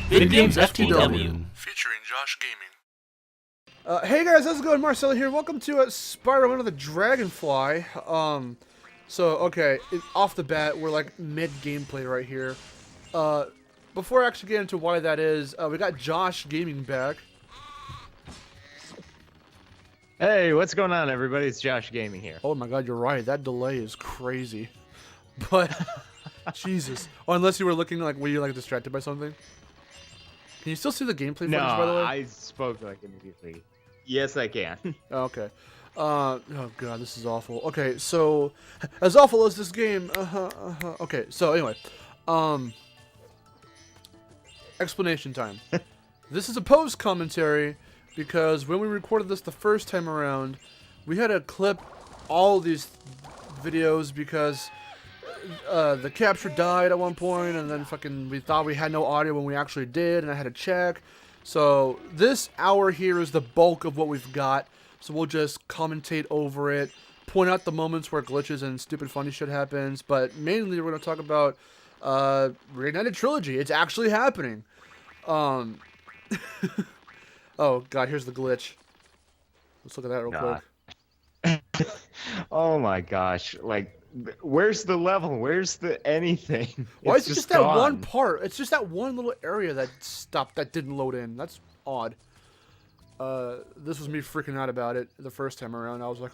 VidGamesFTW. Featuring Josh Gaming. Hey guys, how's it going? Marcelo here. Welcome to Spyro under the Dragonfly. Okay, off the bat, we're like mid-gameplay right here. Before I actually get into why that is, we got Josh Gaming back. Hey, what's going on, everybody? It's Josh Gaming here. Oh my god, you're right. That delay is crazy. But, Jesus. Oh, unless you were looking like, were you like distracted by something? Can you still see the gameplay footage, by the way? No, I spoke like immediately. Yes, I can. Oh, okay. Oh god, this is awful. Okay, so as awful as this game. Okay, so anyway, explanation time. This is a post commentary because when we recorded this the first time around, we had to clip all these videos because the capture died at one point, and then we thought we had no audio when we actually did, and I had to check. So this hour here is the bulk of what we've got. So we'll just commentate over it, point out the moments where glitches and stupid funny shit happens, but mainly we're going to talk about Reignited Trilogy. It's actually happening. Oh god, here's the glitch. Let's look at that real quick. Oh my gosh, like, where's the level? Where's the anything? Why is it just that gone. one part? It's just that one little area that stopped, that didn't load in. That's odd. This was me freaking out about it the first time around. I was like,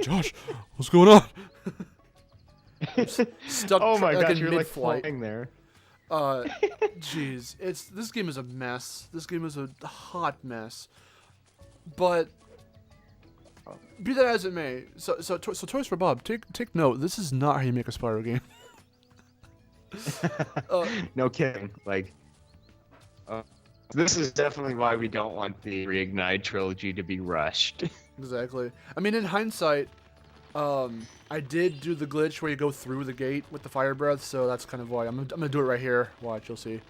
Josh, what's going on? Stuck Oh my gosh, in you're mid-flight. like flying there. Jeez, this game is a mess. This game is a hot mess. But be that as it may, so Toys for Bob, take note. This is not how you make a Spyro game. No kidding. Like, this is definitely why we don't want the Reignited trilogy to be rushed. Exactly. I mean, in hindsight, I did do the glitch where you go through the gate with the fire breath, so that's kind of why I'm gonna do it right here. Watch, you'll see.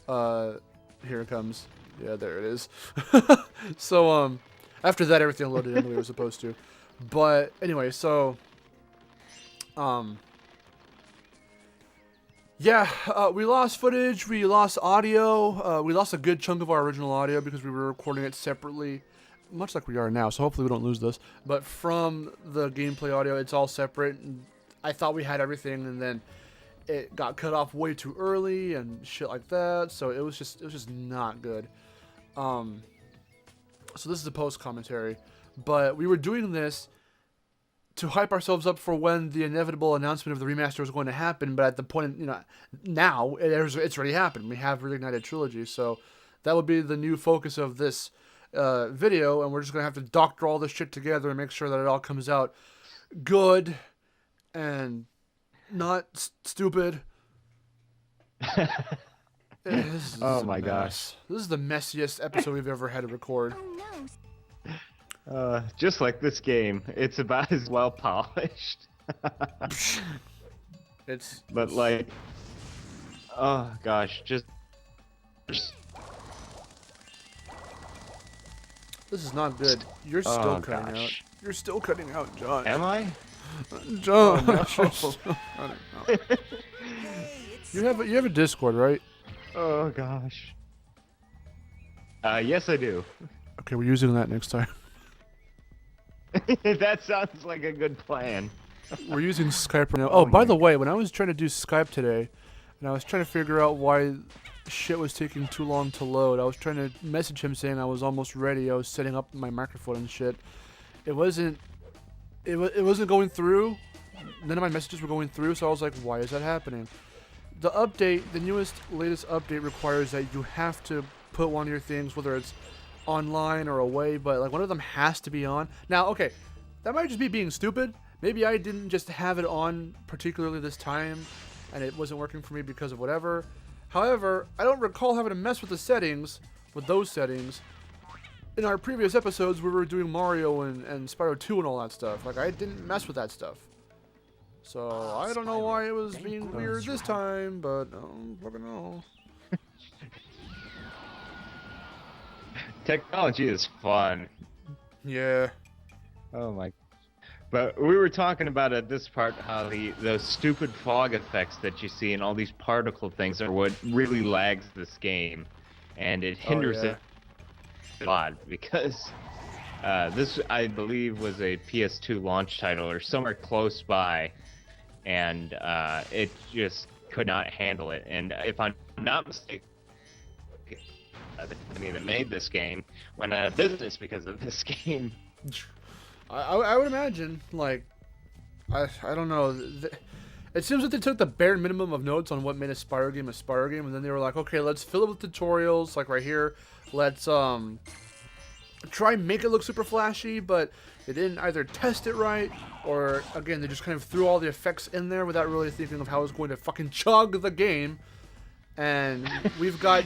Here it comes. Yeah, there it is. So after that, everything loaded in the way it was supposed to. But anyway, so yeah, we lost footage, we lost audio, we lost a good chunk of our original audio because we were recording it separately, much like we are now, so hopefully we don't lose this. But from the gameplay audio, it's all separate. I thought we had everything, and then it got cut off way too early and shit like that, so it was just not good. So this is a post commentary, but we were doing this to hype ourselves up for when the inevitable announcement of the remaster was going to happen. But at the point, now it's already happened. We have Reignited Trilogy, so that would be the new focus of this video, and we're just gonna have to doctor all this shit together and make sure that it all comes out good and not stupid. Oh my gosh. This is the messiest episode we've ever had to record. Just like this game, it's about as well polished. But like, oh gosh, just. This is not good. You're still cutting out. You're still cutting out, Josh. Am I? Josh. Oh, no. You have a Discord, right? Oh gosh. Yes, I do. Okay, we're using that next time. That sounds like a good plan. We're using Skype right now. Oh, by the way, when I was trying to do Skype today, and I was trying to figure out why shit was taking too long to load, I was trying to message him saying I was almost ready. I was setting up my microphone and shit. It wasn't going through. None of my messages were going through, so I was like, why is that happening? The update, the latest update requires that you have to put one of your things, whether it's online or away, but like one of them has to be on. Now, okay, that might just be being stupid. Maybe I didn't just have it on particularly this time and it wasn't working for me because of whatever. However, I don't recall having to mess with the settings, with those settings. In our previous episodes, we were doing Mario and Spyro 2 and all that stuff. Like, I didn't mess with that stuff. So, I don't know why it was being weird this time, but I don't fucking know. Technology is fun. Yeah. Oh my. But we were talking about at this part how those stupid fog effects that you see and all these particle things are what really lags this game, and it hinders it a lot because this, I believe, was a PS2 launch title or somewhere close by, and it just could not handle it. And if I'm not mistaken, the company that made this game went out of business because of this game. I would imagine, like, I don't know. It seems like they took the bare minimum of notes on what made a Spyro game, and then they were like, okay, let's fill it with tutorials, like right here. Let's try and make it look super flashy, but they didn't either test it right, or again, they just kind of threw all the effects in there without really thinking of how it's going to fucking chug the game. And we've got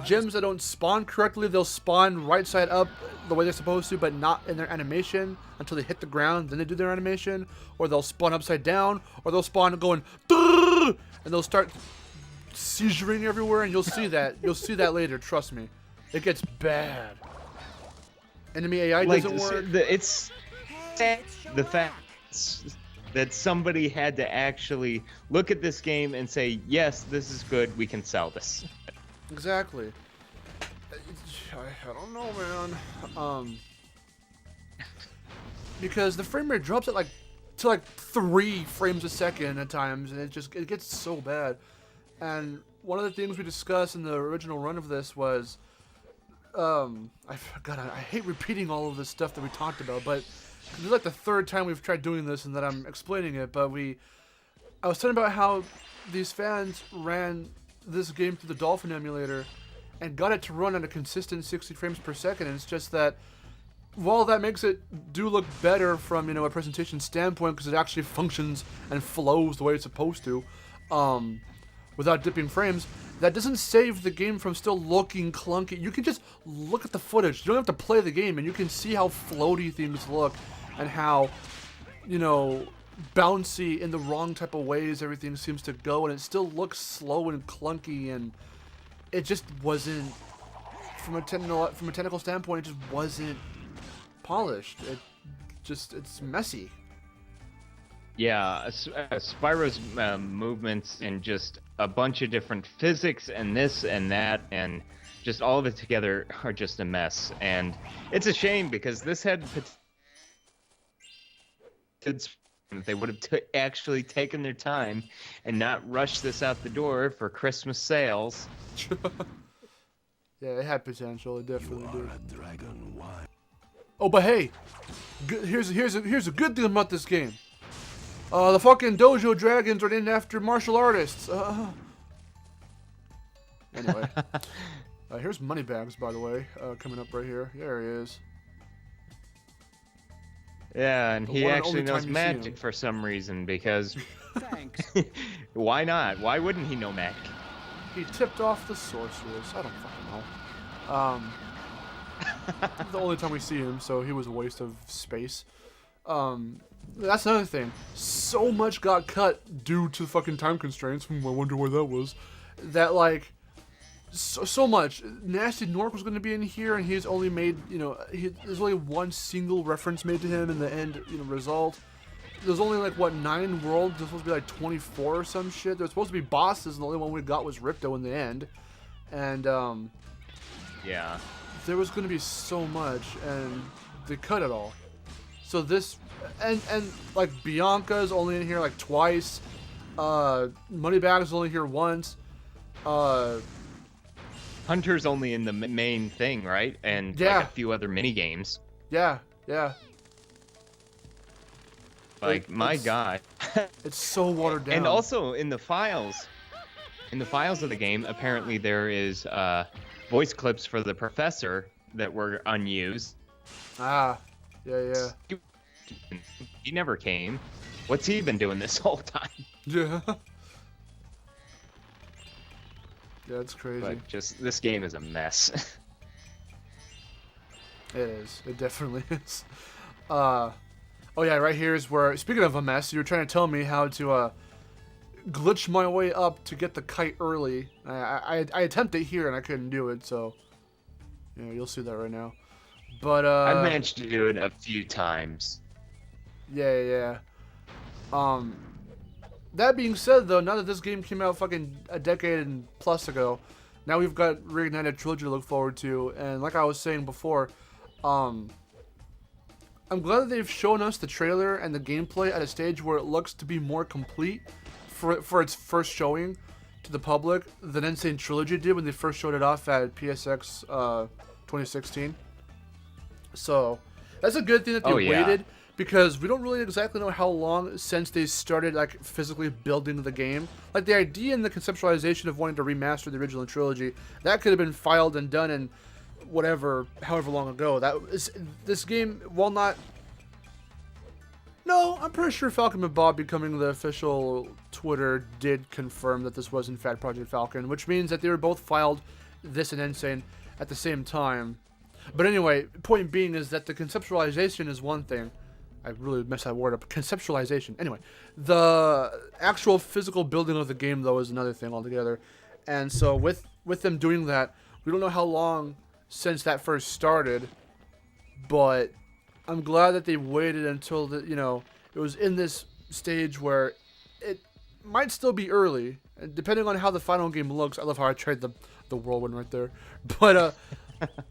gems that don't spawn correctly. They'll spawn right side up the way they're supposed to, but not in their animation until they hit the ground. Then they do their animation. Or they'll spawn upside down. Or they'll spawn going, and they'll start seizuring everywhere. And you'll see that. You'll see that later. Trust me. It gets bad. Enemy AI doesn't work. It's the fact that somebody had to actually look at this game and say, yes, this is good. We can sell this. Exactly. I don't know, man. Because the frame rate drops at like 3 frames a second at times, and it gets so bad. And one of the things we discussed in the original run of this was, I hate repeating all of this stuff that we talked about, but this is like the 3rd time we've tried doing this, and that I'm explaining it. But I was talking about how these fans ran this game through the Dolphin emulator and got it to run at a consistent 60 frames per second. And it's just that while that makes it look better from, you know, a presentation standpoint, because it actually functions and flows the way it's supposed to, without dipping frames, that doesn't save the game from still looking clunky. You can just look at the footage. You don't have to play the game, and you can see how floaty things look and how, you know, bouncy in the wrong type of ways everything seems to go, and it still looks slow and clunky, and it just wasn't, from a technical standpoint, it just wasn't polished. It's messy. Yeah, Spyro's movements and just a bunch of different physics and this and that and just all of it together are just a mess. And it's a shame because this had they would have actually taken their time and not rushed this out the door for Christmas sales. Yeah, it had potential. It definitely did. Oh, but hey, here's a good thing about this game. The fucking dojo dragons are named after martial artists. Anyway, here's Moneybags, by the way, coming up right here. There he is. Yeah, and he actually knows magic for some reason, because Thanks. why not? Why wouldn't he know magic? He tipped off the sorceress. I don't fucking know. The only time we see him, so he was a waste of space. That's another thing. So much got cut due to fucking time constraints. I wonder where that was. That, like, so much. Nasty Nork was going to be in here, and he's only made, you know, there's only one single reference made to him in the end, you know, result. There's only, like, what, 9 worlds? There's supposed to be, like, 24 or some shit. There's supposed to be bosses, and the only one we got was Ripto in the end. And, yeah. there was going to be so much, and they cut it all. So this, and like, Bianca's only in here, like, twice. Moneybags only here once. Hunter's only in the main thing, right? And yeah, like a few other mini games. Yeah. Like, my God. It's so watered down. And also in the files of the game, apparently there is voice clips for the professor that were unused. Ah, yeah. He never came. What's he been doing this whole time? Yeah. Yeah, it's crazy. But just, this game is a mess. It is. It definitely is. Oh yeah, right here is where, speaking of a mess, you were trying to tell me how to glitch my way up to get the kite early. I attempted here and I couldn't do it, so yeah, you'll see that right now. But I managed to do it a few times. Yeah. That being said, though, now that this game came out fucking a decade and plus ago, now we've got Reignited Trilogy to look forward to, and like I was saying before, I'm glad that they've shown us the trailer and the gameplay at a stage where it looks to be more complete for its first showing to the public than Insane Trilogy did when they first showed it off at PSX 2016. So that's a good thing that they waited, because we don't really exactly know how long since they started like physically building the game. Like the idea and the conceptualization of wanting to remaster the original trilogy, that could have been filed and done in however long ago. This game, while not... No, I'm pretty sure Falcon and Bob becoming the official Twitter did confirm that this was in fact Project Falcon, which means that they were both filed, this and Insane, at the same time. But anyway, point being is that the conceptualization is one thing. I really messed that word up. Conceptualization. Anyway, the actual physical building of the game, though, is another thing altogether. And so with them doing that, we don't know how long since that first started, but I'm glad that they waited until it was in this stage where it might still be early, and depending on how the final game looks. I love how I tried the whirlwind right there, but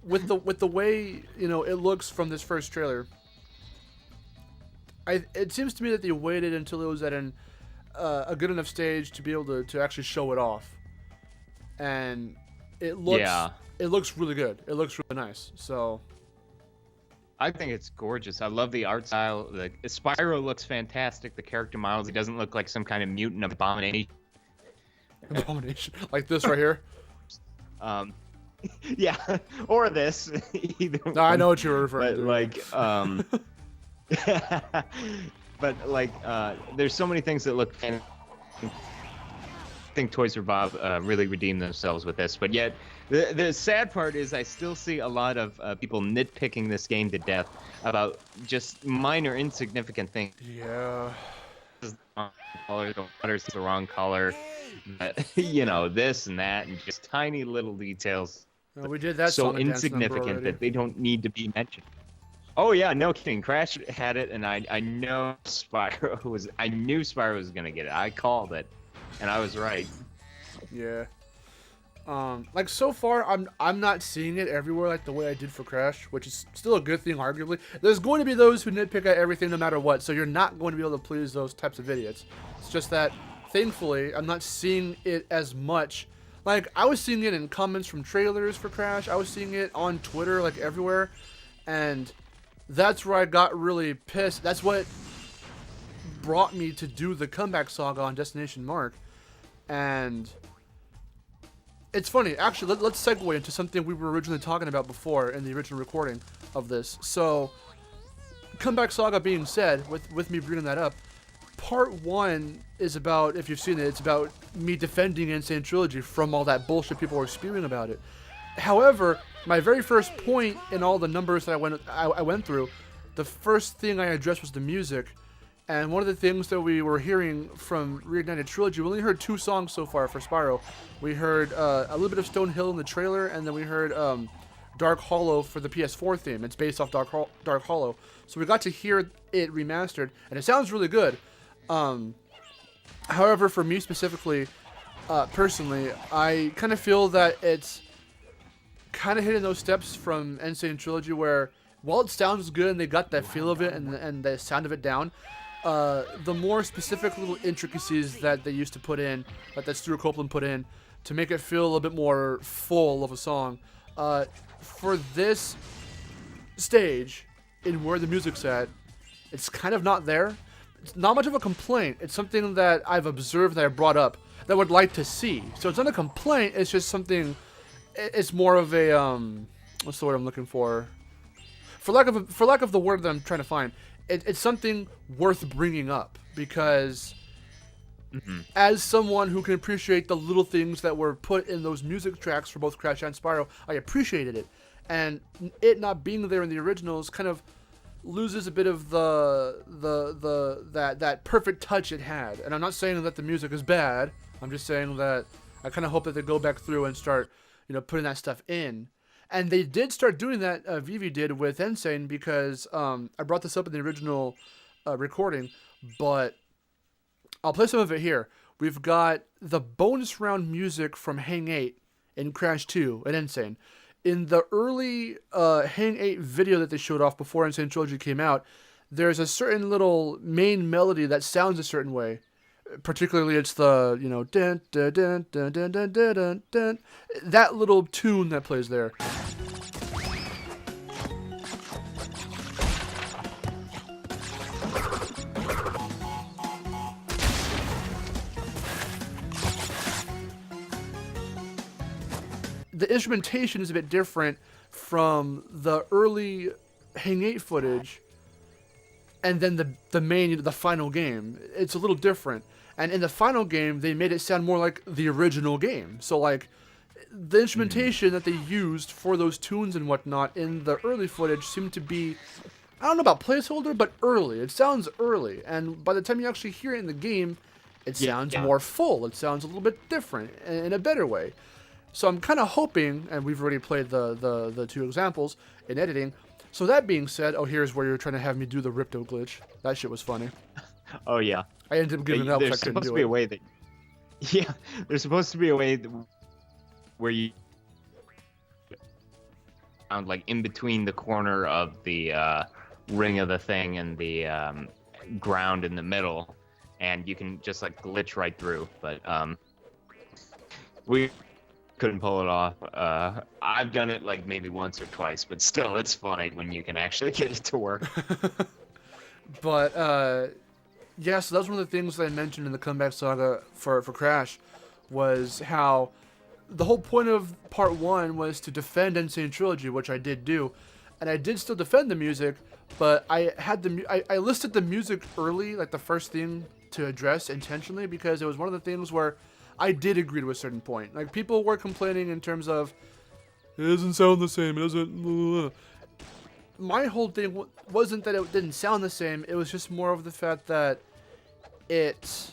with the way it looks from this first trailer, it seems to me that they waited until it was at a good enough stage to be able to actually show it off, and it looks really good. It looks really nice. So I think it's gorgeous. I love the art style. The Spyro looks fantastic. The character models, he doesn't look like some kind of mutant abomination. Abomination, like this right here. Yeah, or this. Either no, I know what you're referring to. Like, but like, there's so many things that look fantastic. I think Toys for Bob really redeemed themselves with this, but yet the sad part is I still see a lot of people nitpicking this game to death about just minor insignificant things. Yeah. This is the wrong color, the water's the wrong color, this and that, and just tiny little details. We did that so insignificant that they don't need to be mentioned. Oh yeah, no kidding. Crash had it, and I know Spyro was gonna get it. I called it, and I was right. Yeah. Like so far, I'm not seeing it everywhere like the way I did for Crash, which is still a good thing, arguably. There's going to be those who nitpick at everything no matter what, so you're not going to be able to please those types of idiots. It's just that, thankfully, I'm not seeing it as much. Like, I was seeing it in comments from trailers for Crash. I was seeing it on Twitter, like, everywhere. And that's where I got really pissed. That's what brought me to do the comeback saga on Destination Mark. And it's funny. Actually, let's segue into something we were originally talking about before in the original recording of this. So, comeback saga being said, with me bringing that up, Part 1 is about, if you've seen it, it's about me defending Insane Trilogy from all that bullshit people were spewing about it. However, my very first point in all the numbers that I went through, the first thing I addressed was the music. And one of the things that we were hearing from Reignited Trilogy, we only heard 2 songs so far for Spyro. We heard a little bit of Stone Hill in the trailer, and then we heard Dark Hollow for the PS4 theme. It's based off Dark Hollow. So we got to hear it remastered, and it sounds really good. However, for me specifically, personally, I kind of feel that it's kind of hitting those steps from Insane Trilogy where, while it sounds good and they got that feel of it and the sound of it down, the more specific little intricacies that they used to put in, that Stuart Copeland put in, to make it feel a little bit more full of a song, for this stage, in where the music's at, it's kind of not there. It's not much of a complaint. It's something that I've observed, that I brought up, that I would like to see. So it's not a complaint. It's just something. It's more of a what's the word I'm looking for? For lack of the word that I'm trying to find, it's something worth bringing up, because as someone who can appreciate the little things that were put in those music tracks for both Crash and Spyro, I appreciated it, and it not being there in the originals kind of loses a bit of that perfect touch it had. And I'm not saying that the music is bad. I'm just saying that I kind of hope that they go back through and start, putting that stuff in. And they did start doing that. Vivi did with Insane, because I brought this up in the original recording, but I'll play some of it here. We've got the bonus round music from Hang 8 in Crash 2 and Insane. In the early Hang 8 video that they showed off before Insane Trilogy came out, there's a certain little main melody that sounds a certain way. Particularly, it's the, you know, dun, dun, dun, dun, dun, dun, dun, dun, dun, that little tune that plays there. The instrumentation is a bit different from the early Hang 8 footage and then the final game. It's a little different. And in the final game, they made it sound more like the original game. So, like, the instrumentation that they used for those tunes and whatnot in the early footage seemed to be, I don't know about placeholder, but early. It sounds early. And by the time you actually hear it in the game, it sounds more full. It sounds a little bit different in a better way. So I'm kind of hoping, and we've already played the two examples in editing. So that being said, oh, here's where you're trying to have me do the Ripto glitch. That shit was funny. Oh, yeah. I ended up giving up because I couldn't do it. There's supposed to be a way that... Yeah, there's supposed to be a way where you... like, in between the corner of the ring of the thing and the ground in the middle, and you can just, like, glitch right through. But, we... couldn't pull it off. I've done it like maybe once or twice, but still, it's funny when you can actually get it to work. But yeah, so that was one of the things that I mentioned in the comeback saga for Crash, was how the whole point of part 1 was to defend Insane Trilogy, which I did do, and I did still defend the music, but I had I listed the music early, like the first thing to address intentionally, because it was one of the things where I did agree to a certain point. Like, people were complaining in terms of, it doesn't sound the same, it doesn't... My whole thing wasn't that it didn't sound the same, it was just more of the fact that it...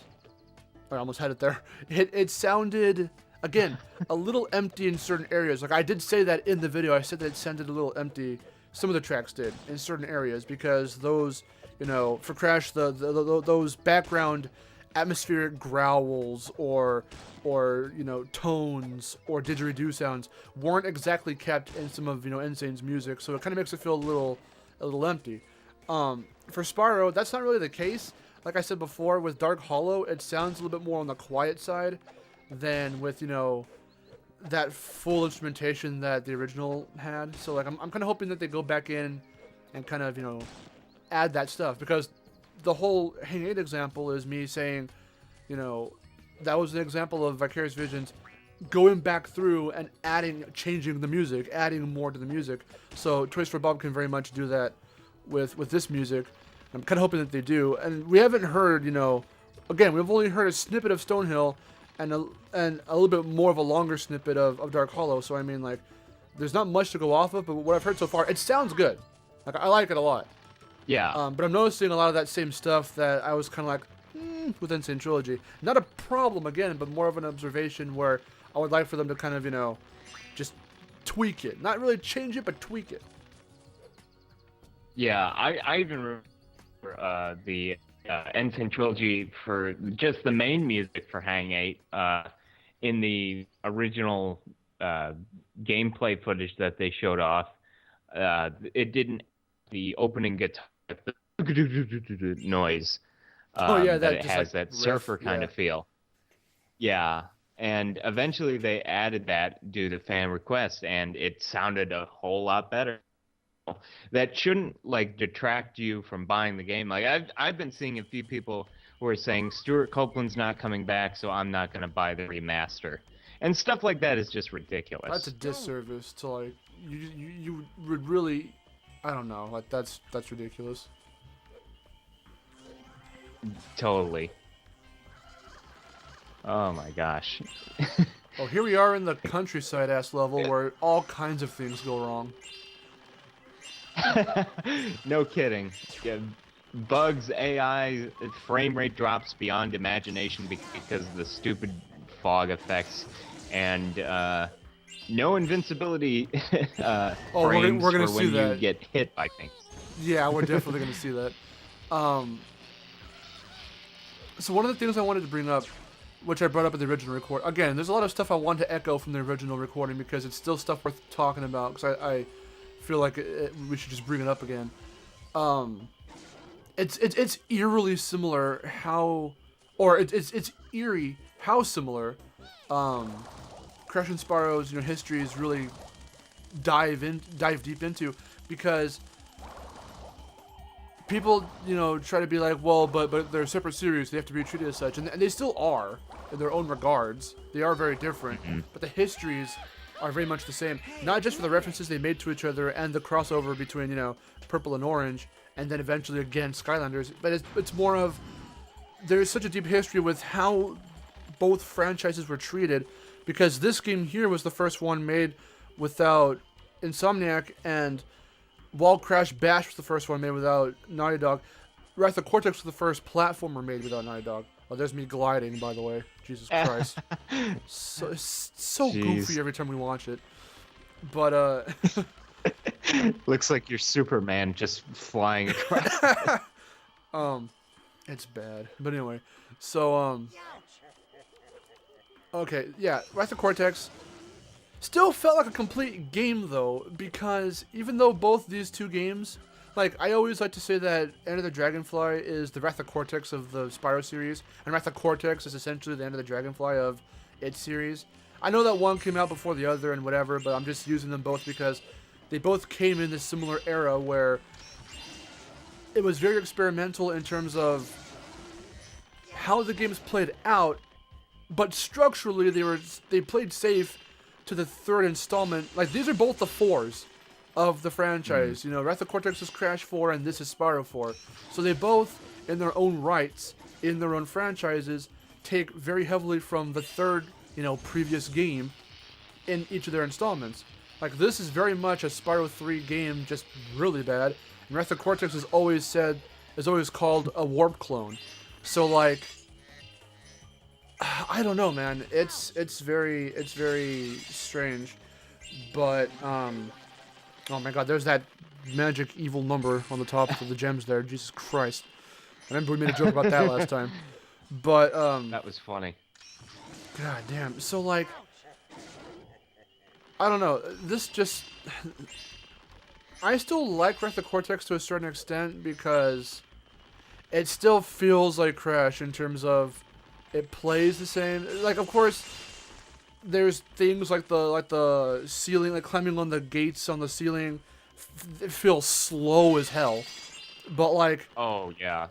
I almost had it there. It sounded, again, a little empty in certain areas. Like, I did say that in the video, I said that it sounded a little empty. Some of the tracks did, in certain areas, because those, you know, for Crash, those background atmospheric growls or you know, tones or didgeridoo sounds weren't exactly kept in some of, you know, Insane's music, so it kind of makes it feel a little empty. For Spyro, that's not really the case. Like I said before, with Dark Hollow, it sounds a little bit more on the quiet side than with, you know, that full instrumentation that the original had. So, like, I'm kind of hoping that they go back in and kind of, you know, add that stuff, because the whole Hang 8 example is me saying, you know, that was an example of Vicarious Visions going back through and changing the music, adding more to the music. So Toys for Bob can very much do that with this music. I'm kind of hoping that they do. And we haven't heard, you know, again, we've only heard a snippet of Stonehill and a little bit more of a longer snippet of Dark Hollow. So, I mean, like, there's not much to go off of, but what I've heard so far, it sounds good. Like, I like it a lot. Yeah. But I'm noticing a lot of that same stuff that I was kind of like, with Insane Trilogy. Not a problem, again, but more of an observation where I would like for them to kind of, you know, just tweak it. Not really change it, but tweak it. Yeah, I even remember the Insane Trilogy for just the main music for Hang 8 in the original gameplay footage that they showed off. It didn't, the opening guitar noise. That it just, has like, that riff, surfer kind of feel. Yeah, and eventually they added that due to fan request, and it sounded a whole lot better. That shouldn't, like, detract you from buying the game. Like, I've been seeing a few people who are saying Stuart Copeland's not coming back, so I'm not going to buy the remaster, and stuff like that is just ridiculous. That's a disservice to, like, you would really, I don't know, like, that's ridiculous. Totally. Oh my gosh. Oh, here we are in the countryside ass level where all kinds of things go wrong. No kidding. Yeah, bugs, AI, frame rate drops beyond imagination because of the stupid fog effects, and no invincibility frames we're gonna for see when that. you get hit by things. Yeah, we're definitely gonna see that. So one of the things I wanted to bring up, which I brought up in the original record, again, there's a lot of stuff I want to echo from the original recording because it's still stuff worth talking about. Because I feel like we should just bring it up again. It's eerily similar how, or it's eerie how similar Crash and Spyro's histories really dive deep into, because people try to be like, well, but they're separate series, they have to be treated as such, and they still are in their own regards. They are very different, but the histories are very much the same, not just for the references they made to each other and the crossover between Purple and Orange, and then eventually again Skylanders, but it's more of, there's such a deep history with how both franchises were treated, because this game here was the first one made without Insomniac, and while Crash Bash was the first one made without Naughty Dog, Wrath of Cortex was the first platformer made without Naughty Dog. Oh, there's me gliding, by the way. Jesus Christ. So goofy every time we watch it. But, Looks like you're Superman just flying across. It's bad. But anyway, so, okay, yeah, Wrath of Cortex still felt like a complete game, though, because even though both these two games, like, I always like to say that End of the Dragonfly is the Wrath of Cortex of the Spyro series, and Wrath of Cortex is essentially the End of the Dragonfly of its series. I know that one came out before the other and whatever, but I'm just using them both because they both came in this similar era where it was very experimental in terms of how the games played out, but structurally they played safe to the third installment. Like, these are both the 4s of the franchise. Wrath of Cortex is Crash 4 and this is Spyro 4. So they both, in their own rights, in their own franchises, take very heavily from the third, previous game in each of their installments. Like, this is very much a Spyro 3 game, just really bad. And Wrath of Cortex is always called a warp clone. So, like, I don't know, man. It's very strange. But, oh my god, there's that magic evil number on the top of the gems there. Jesus Christ. I remember we made a joke about that last time. But, that was funny. God damn. So, like, I don't know. This just... I still like Wrath of Cortex to a certain extent because it still feels like Crash in terms of it plays the same. Like, of course, there's things like the ceiling, like climbing on the gates on the ceiling, it feels slow as hell. But, like... Oh, yeah.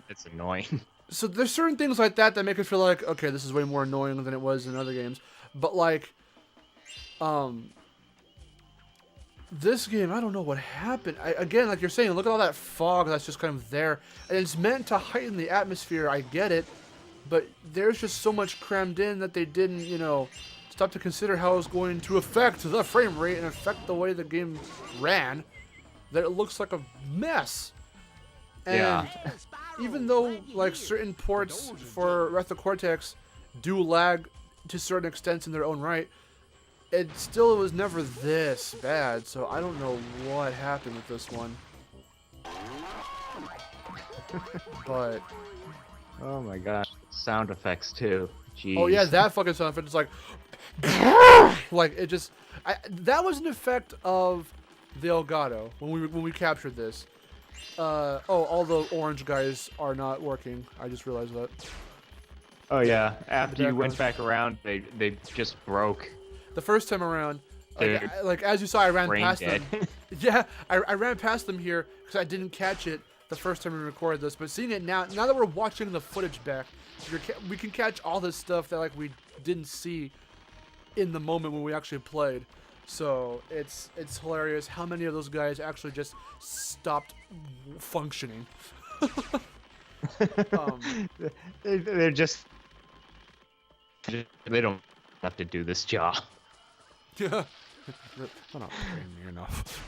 It's annoying. So there's certain things like that make it feel like, okay, this is way more annoying than it was in other games. But, like, this game, I don't know what happened. Again, like you're saying, look at all that fog that's just kind of there. And it's meant to heighten the atmosphere, I get it. But there's just so much crammed in that they didn't, stop to consider how it was going to affect the frame rate and affect the way the game ran, that it looks like a mess. And yeah. Even though, like, certain ports for Wrath of Cortex do lag to certain extents in their own right, it was never this bad, so I don't know what happened with this one. But... Oh my gosh. Sound effects, too. Jeez. Oh yeah, that fucking sound effect is like... like, it just... that was an effect of the Elgato, when we captured this. All the orange guys are not working. I just realized that. Oh yeah, after you went back around, they just broke. The first time around, like as you saw, I ran past them. Yeah, I ran past them here because I didn't catch it the first time we recorded this. But seeing it now that we're watching the footage back, we can catch all this stuff that, like, we didn't see in the moment when we actually played. So it's hilarious how many of those guys actually just stopped functioning. They're just they don't have to do this job. Yeah, they're not paying me enough.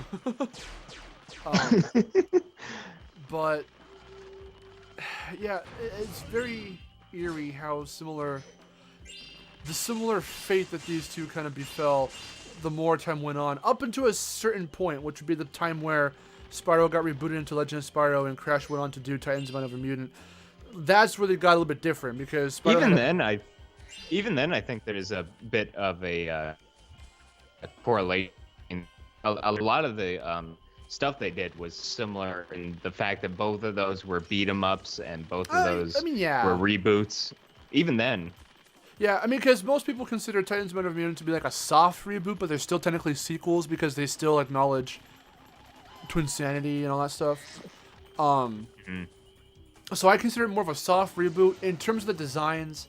But yeah, it's very eerie how the similar fate that these two kind of befell the more time went on, up until a certain point, which would be the time where Spyro got rebooted into Legend of Spyro, and Crash went on to do Titans Mind Over Mutant. That's where they got a little bit different because Spyro even then, I think there's a bit of a correlation. A lot of the stuff they did was similar in the fact that both of those were beat 'em ups and both of those were reboots. Even then. Yeah, I mean, because most people consider Titans Mind Over Mutant to be like a soft reboot, but they're still technically sequels because they still acknowledge Twinsanity and all that stuff. So I consider it more of a soft reboot in terms of the designs.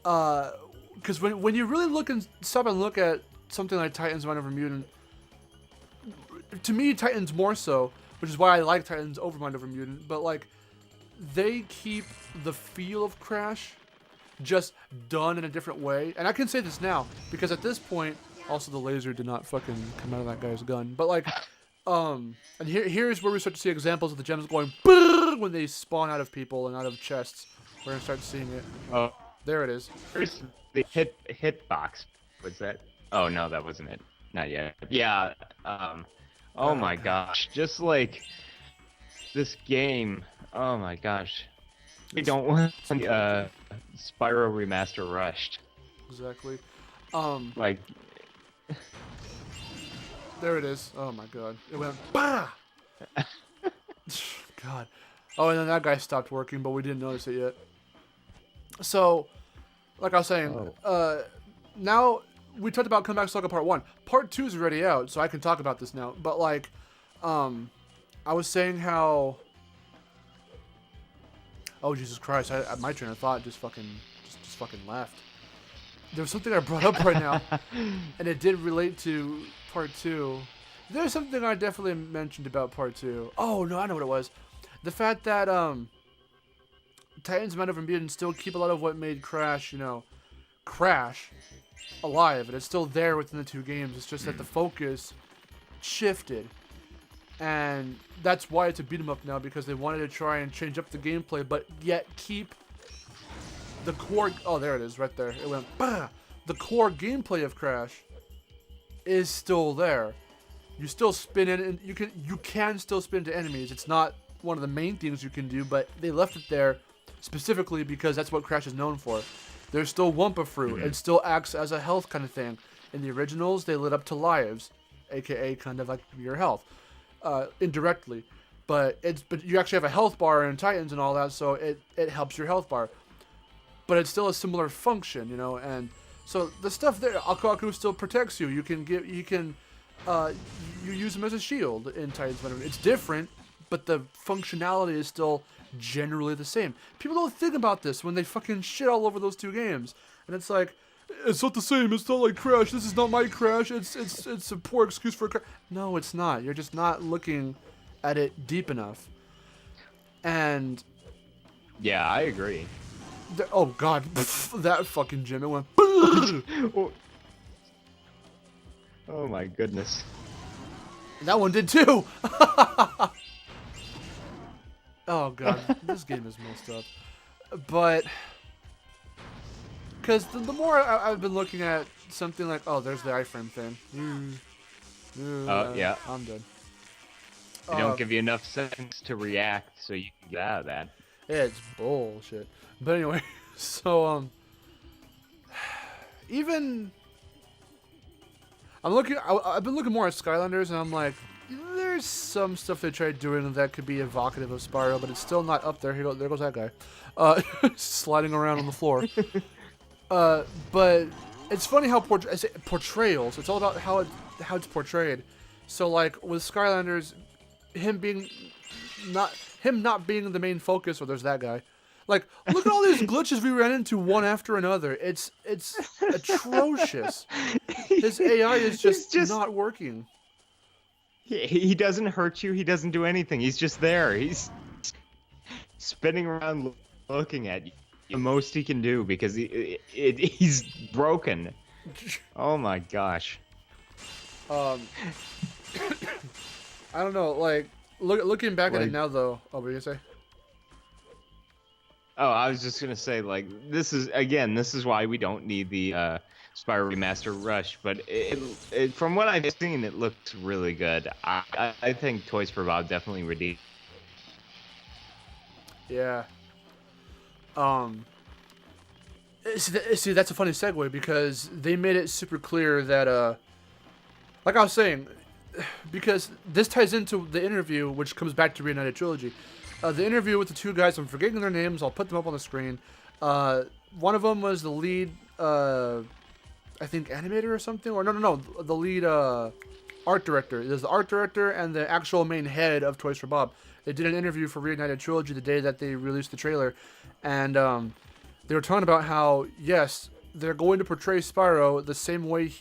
Because when you really stop and look at something like Titans Mind Over Mutant, to me, Titans more so, which is why I like Titans over Mind Over Mutant, but like, they keep the feel of Crash just done in a different way. And I can say this now, because at this point, also the laser did not fucking come out of that guy's gun. But like, and here's where we start to see examples of the gems going when they spawn out of people and out of chests. We're gonna start seeing it. Oh, there it is. Here's the hitbox. Was that? Oh no, that wasn't it. Not yet. Yeah. Oh my gosh. Just like this game. Oh my gosh. We don't want Spyro Remaster rushed. Exactly. Like. There it is. Oh my god. It went bah! God. Oh, and then that guy stopped working, but we didn't notice it yet. So, like I was saying, now we talked about Comeback Saga Part 1. Part 2 is already out, so I can talk about this now. But like, I was saying how... Oh, Jesus Christ. My train of thought just fucking left. There was something I brought up right now, and it did relate to Part 2. There's something I definitely mentioned about Part 2. Oh, no, I know what it was. The fact that Titans Mind Over Mutant still keep a lot of what made Crash, Crash alive, and it's still there within the two games. It's just that the focus shifted. And that's why it's a beat 'em up now, because they wanted to try and change up the gameplay, but yet keep the core... Oh, there it is, right there. It went, bah! The core gameplay of Crash is still there. You still spin in, and you can still spin into enemies. It's not one of the main things you can do, but they left it there specifically because that's what Crash is known for. There's still Wumpa Fruit. It still acts as a health kind of thing. In the originals, they lit up to lives, aka kind of like your health, indirectly. But you actually have a health bar in Titans and all that, so it helps your health bar. But it's still a similar function, and so the stuff there, Aku Aku still protects you. You use him as a shield in Titans. It's different, but the functionality is still generally the same. People don't think about this when they fucking shit all over those two games, and it's like, it's not the same. It's not like Crash. This is not my Crash. It's a poor excuse for Crash. No, it's not. You're just not looking at it deep enough. And yeah, I agree. Oh god, that fucking gem, it went. Oh my goodness. That one did too. Oh god, this game is messed up. But because the more I've been looking at something like, oh, there's the iframe thing. Yeah. I'm dead. They don't give you enough seconds to react, so you can get out of that. It's bullshit. But anyway, so even I've been looking more at Skylanders, and I'm like, there's some stuff they tried doing that could be evocative of Spyro, but it's still not up there. There goes that guy, sliding around on the floor. But it's funny how portrayals. It's all about how it's portrayed. So like with Skylanders, him not being the main focus, or there's that guy. Like, look at all these glitches we ran into one after another. It's atrocious. His AI is just not working. He doesn't hurt you. He doesn't do anything. He's just there. He's spinning around looking at you. The most he can do because he's broken. Oh my gosh. I don't know. Like looking back at it now, though. Oh, what were you gonna say? Oh, I was just gonna say, like, this is why we don't need the Spyro Remaster Rush. But from what I've seen, it looks really good. I think Toys for Bob definitely redeemed. Yeah. See, that's a funny segue because they made it super clear that, like I was saying, because this ties into the interview, which comes back to Reignited Trilogy. The interview with the two guys, I'm forgetting their names. I'll put them up on the screen. One of them was the lead, I think, animator or something. Or no, the lead art director. There's the art director and the actual main head of Toys for Bob. They did an interview for Reignited Trilogy the day that they released the trailer, and they were talking about how, yes, they're going to portray Spyro the same way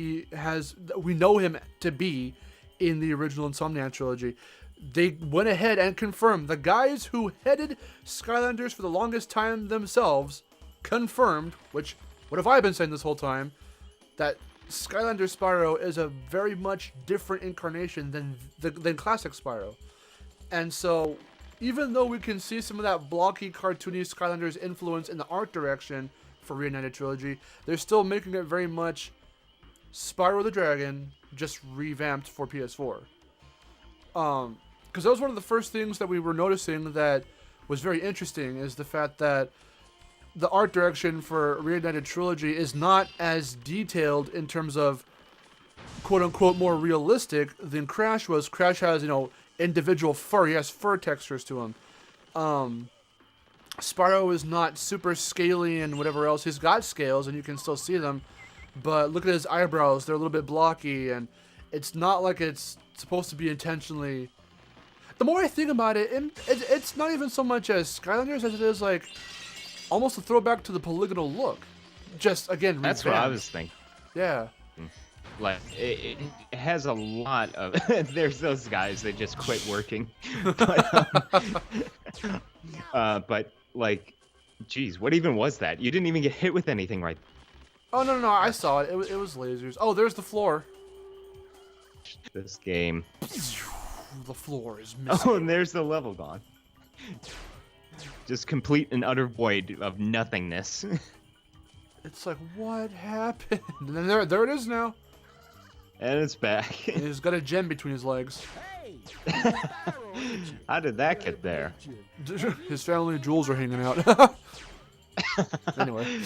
we know him to be in the original Insomniac trilogy. They went ahead and confirmed, the guys who headed Skylanders for the longest time themselves confirmed, which, what have I been saying this whole time, that Skylanders Spyro is a very much different incarnation than classic Spyro. And so, even though we can see some of that blocky, cartoony Skylanders influence in the art direction for Reignited Trilogy, they're still making it very much Spyro the Dragon, just revamped for PS4. Because that was one of the first things that we were noticing that was very interesting, is the fact that the art direction for Reignited Trilogy is not as detailed in terms of quote-unquote more realistic than Crash was. Crash has, individual fur. He has fur textures to him. Spyro is not super scaly and whatever else. He's got scales and you can still see them, but look at his eyebrows. They're a little bit blocky, and it's not like it's supposed to be intentionally. The more I think about it, it's not even so much as Skylanders as it is like almost a throwback to the polygonal look. Just again, That's what I was thinking. Yeah. Like it has a lot of. There's those guys that just quit working, but like, geez, what even was that? You didn't even get hit with anything, right? Oh no, I saw it. It was lasers. Oh, there's the floor. This game. The floor is missing. Oh, and there's the level gone. Just complete and utter void of nothingness. It's like, what happened? And then there it is now. And it's back. And he's got a gem between his legs. How did that get there? His family jewels are hanging out. Anyway.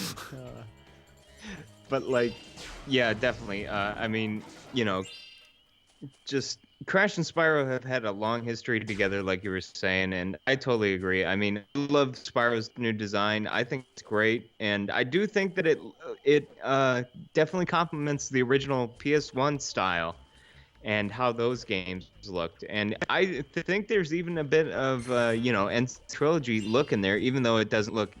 But like, yeah, definitely. I mean, just Crash and Spyro have had a long history together, like you were saying, and I totally agree. I mean, I love Spyro's new design. I think it's great, and I do think that it definitely complements the original PS1 style and how those games looked. And I think there's even a bit of Nth Trilogy look in there, even though it doesn't look,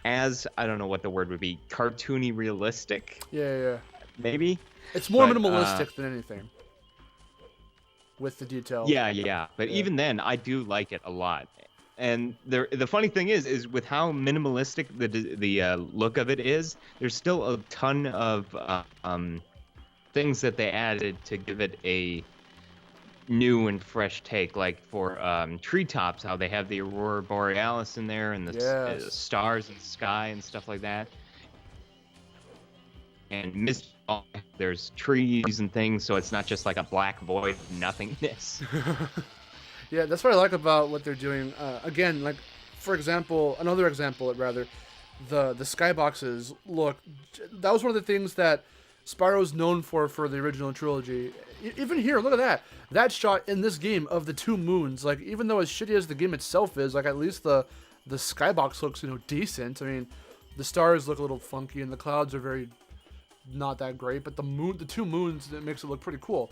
as, I don't know what the word would be, cartoony realistic. Yeah. Maybe. It's more minimalistic than anything. With the detail. Yeah. But even then, I do like it a lot. And the funny thing is with how minimalistic the look of it is, there's still a ton of things that they added to give it a new and fresh take. Like for treetops, how they have the Aurora Borealis in there and the stars in the sky and stuff like that. And there's trees and things, so it's not just like a black void of nothingness. Yeah, that's what I like about what they're doing. Again, like, for example, the skyboxes look. That was one of the things that Spyro's known for the original trilogy. Even here, look at that. That shot in this game of the two moons. Like, even though as shitty as the game itself is, like, at least the skybox looks, decent. I mean, the stars look a little funky and the clouds are very not that great, but the two moons, that makes it look pretty cool.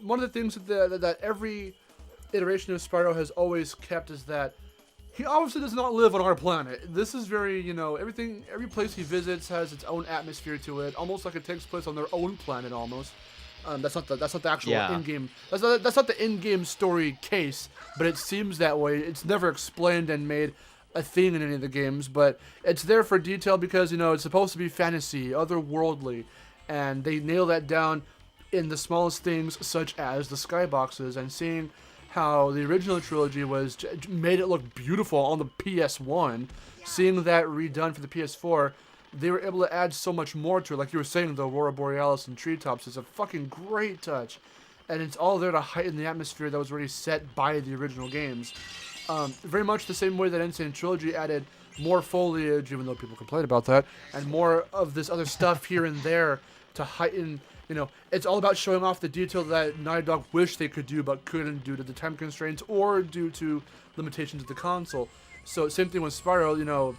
One of the things that every iteration of Spyro has always kept is that he obviously does not live on our planet. This is very, every place he visits has its own atmosphere to it, almost like it takes place on their own planet almost. That's not the actual in-game. That's not the in-game story case, but it seems that way. It's never explained and made a thing in any of the games, but it's there for detail because it's supposed to be fantasy, otherworldly, and they nail that down in the smallest things, such as the skyboxes, and seeing how the original trilogy made it look beautiful on the PS1. Seeing that redone for the PS4, they were able to add so much more to it. Like you were saying, the Aurora Borealis and treetops is a fucking great touch. And it's all there to heighten the atmosphere that was already set by the original games. Very much the same way that Insane Trilogy added more foliage, even though people complain about that, and more of this other stuff here and there to heighten, you know, it's all about showing off the detail that Naughty Dog wished they could do but couldn't due to the time constraints or due to limitations of the console. So same thing with Spyro, you know,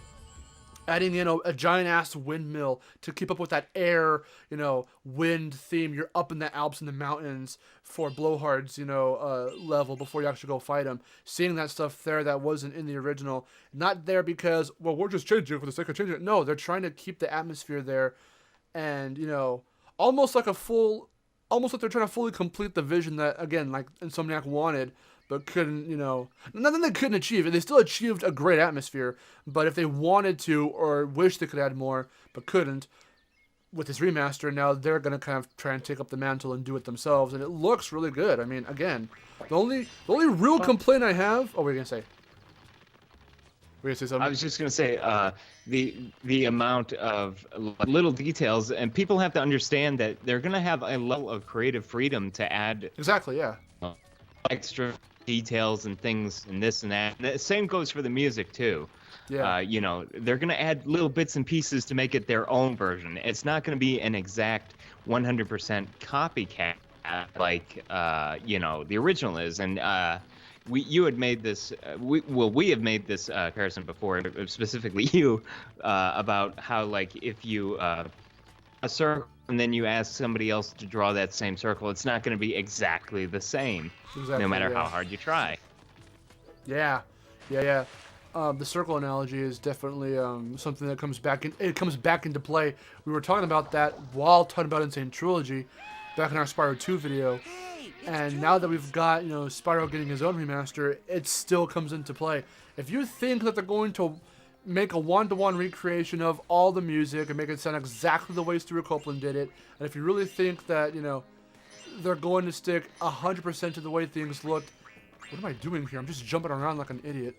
adding in a giant-ass windmill to keep up with that air, you know, wind theme. You're up in the Alps and the mountains for Blowhard's, you know, level before you actually go fight him. Seeing that stuff there that wasn't in the original. Not there because, well, we're just changing it for the sake of changing it. No, they're trying to keep the atmosphere there and, you know, almost like they're trying to fully complete the vision that, again, like Insomniac wanted, but couldn't, you know, nothing they couldn't achieve. They still achieved a great atmosphere, but if they wanted to or wished they could add more, but couldn't, with this remaster, now they're going to kind of try and take up the mantle and do it themselves, and it looks really good. I mean, again, the only real complaint I have... Oh, what were you going to say? Were you going to say something? I was just going to say, the amount of little details, and people have to understand that they're going to have a level of creative freedom to add... Exactly, yeah. Extra details and things and this and that. And the same goes for the music too. Yeah. You know, they're going to add little bits and pieces to make it their own version. It's not going to be an exact 100% copycat like, you know, the original is. And you had made this, we have made this comparison before, specifically you, about how, like, if you a circle and then you ask somebody else to draw that same circle, it's not going to be exactly the same, no matter how hard you try. Yeah. The circle analogy is definitely something that comes back into play. We were talking about that while talking about Insane Trilogy back in our Spyro 2 video. And now that we've got, you know, Spyro getting his own remaster, it still comes into play. If you think that they're going to make a one-to-one recreation of all the music and make it sound exactly the way Stuart Copeland did it, and if you really think that, you know, they're going to stick 100% to the way things looked, what am I doing here? I'm just jumping around like an idiot.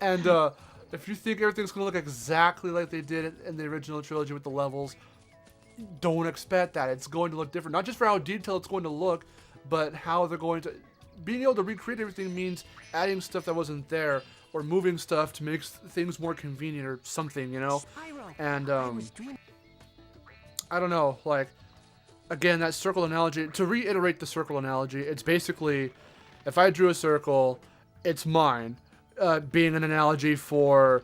And if you think everything's going to look exactly like they did it in the original trilogy with the levels, don't expect that. It's going to look different. Not just for how detailed it's going to look, but how they're going to... Being able to recreate everything means adding stuff that wasn't there, or moving stuff to make things more convenient or something, you know? And, I don't know, like, again, that circle analogy, to reiterate the circle analogy, it's basically, if I drew a circle, it's mine, being an analogy for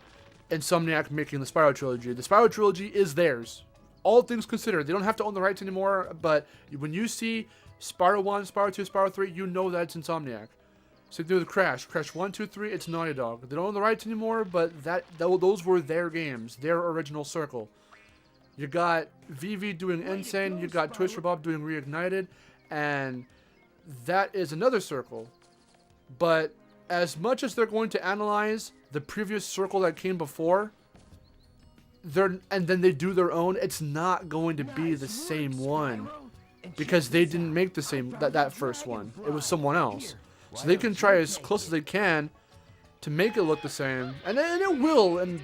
Insomniac making the Spyro trilogy. The Spyro trilogy is theirs. All things considered, they don't have to own the rights anymore, but when you see Spyro 1, Spyro 2, Spyro 3, you know that it's Insomniac. Same thing with Crash 1, 2, 3, it's Naughty Dog. They don't own the rights anymore, but those were their games, their original circle. You got VV doing Insane, you got Toys for Bob doing Reignited, and that is another circle. But as much as they're going to analyze the previous circle that came before, and then they do their own, it's not going to be the same one. Because they didn't make the same, that first one. It was someone else. So they can try as close as they can to make it look the same, and it will in